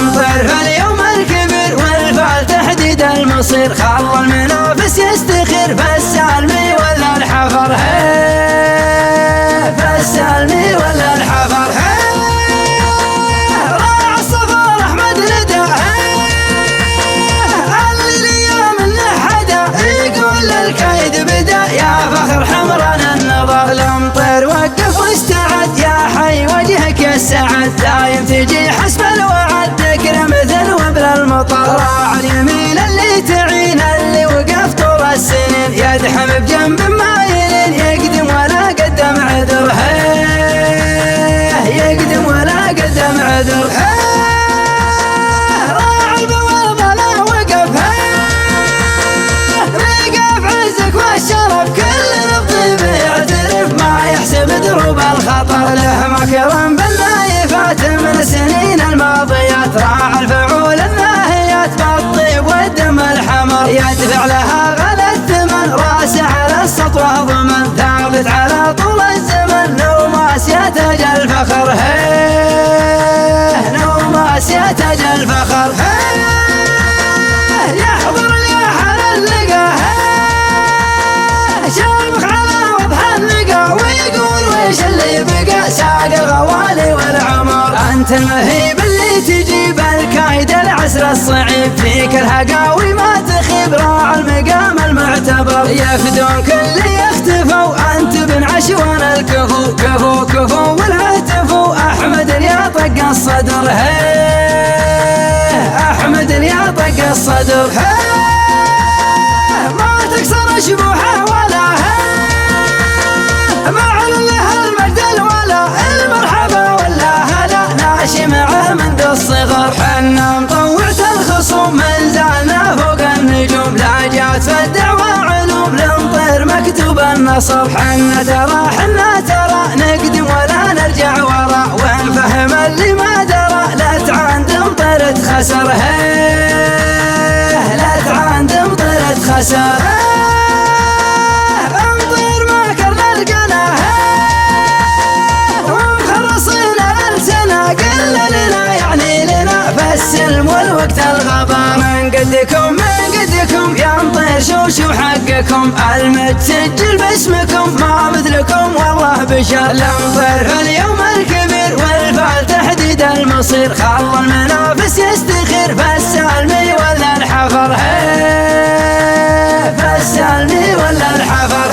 الأمطار في اليوم الكبير والفعل تحديد المصير، خل المنافس يستخير فالسالمي ولا الحفر، فالسالمي ولا الحفر. راع الصفار أحمد ندى اللي اليوم النحدى يقول للكيد بدا، يا فخر حمران النظر. الأمطار وقف واستعد يا حي وجهك السعد، دايم تجي حسب الوعد ذكر مثل وبل المطر. راع اليمين اللي تعين اللي وقف طول السنين، يدحم بجنب مايلين يقدم ولا قدم عذر، يقدم ولا قدم عذر. راع البوابة لا وقف وقف عزك والشرف، كل نبض بيعترف ما يحسب دروب الخطر. له مكرم بالنايفات من السنين الماضيات، راع الفعول الناهيات بالطيب والدم الحمر، يدفع لها غلا الثمن راسه على السطوة ضمن، ثابت على طول الزمن نوماس يتاج الفخر، نوماس يتاج الفخر. يحضر يا حل اللقا شامخ على وضح اللقا، ويقول ويش اللي بقى ساق الغوالي والعمر. انت المهيب اللي تجيب الكايد العسر الصعيب، فيك الهقاوي ما تخيب راع المقام المعتبر. يفدون كل يختفوا انت بن عشوان الكفو، كفو كفو والهتفو احمد يا طق الصدر، احمد يا طق الصدر. ما تكسر شبوحه ولا مع له المجد ولا المرحبا ولا هلا، ناشي معه منذ الصغر. حنا مطوعة الخصوم من زالنا فوق النجوم، لا جات في الدعوة علوم لنطير مكتوب النصر. حنا ترى نقدم ولا نرجع ورا، وين فهم اللي ما درى لا تعاندم طيرة خسر، لا تعاندم طيرة خسر. انطير ما كرنا القنا ومخرصين الألسنة، قل لنا يعني لنا فالسلم والوقت الغبار. من قدكم ينطير شوشو حقكم، المتسجل باسمكم ما مثلكم والله بشر. الأمطار في اليوم الكبير والفعل تحديد المصير، خل المنافس يستخير فالسالمي ولا الحفر، فالسالمي ولا الحفر.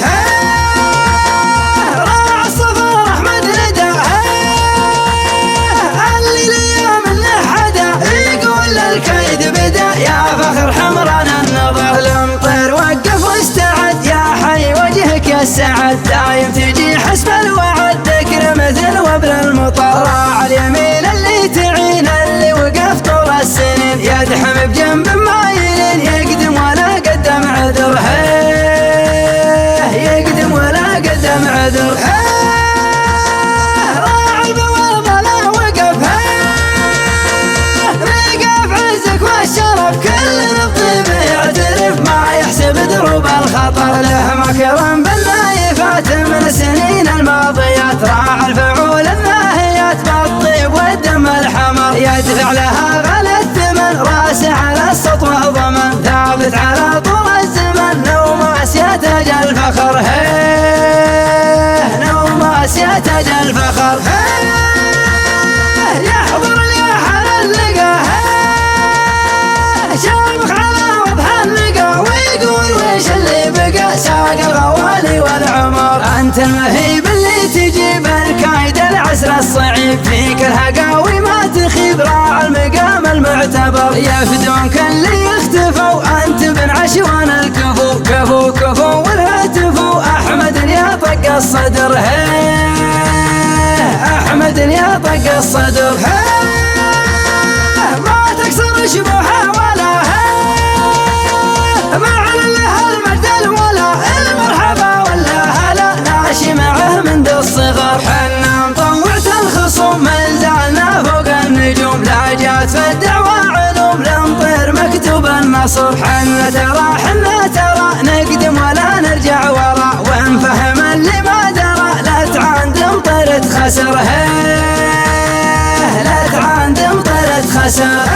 راع الصفار أحمد ندى اللي اليوم النحدى يقول للكيد بدا، يا فخر حمران النظر. الأمطار وقف واستعد يا حي وجهك السعد، دايم تجي حسب الوعد ذكر مثل وبل المطر. راع اليمين اللي تعين اللي وقف طول السنين، يدحم بجنب مايلين يقدم ولا قدم عذر، يقدم ولا قدم عذر. راع البوابة لا وقف وقف عزك والشرف، كل نبض بيعترف ما يحسب دروب الخطر. له مكرم بالنايفات من السنين الماضيات، راع الفعول الناهيات بالطيب والدم الحمر، يدفع لها غلا الثمن راسه على السطوة ضمن، ثابت على طول الزمن نوماس يتاج الفخر، نوماس يتاج الفخر. يحضر يا حل اللقا شامخ على وضح اللقا، ويقول ويش اللي بقى ساق الغوالي والعمر. انت المهيب اللي تجيب الكايد العسر الصعيب، فيك الهقاوي ما تخيب راع المقام المعتبر. يفدون كل يختفوا انت بن عشوان الكفو، كفو كفو والهتفو احمد يا طق الصدر، احمد يا طق الصدر. ما تكسر شبوحه ولا مع له المجد ولا المرحبا ولا هلا، ناشي معه منذ الصغر. حنا مطوعة الخصوم من زالنا فوق النجوم، لا جات في الدعوة علوم لنطير مكتوب النصر. حنا ترى نقدم ولا نرجع ورا، وين فهم اللي ما درى لا تعاندم طيرة خسر، لا تعاندم طيرة خسر.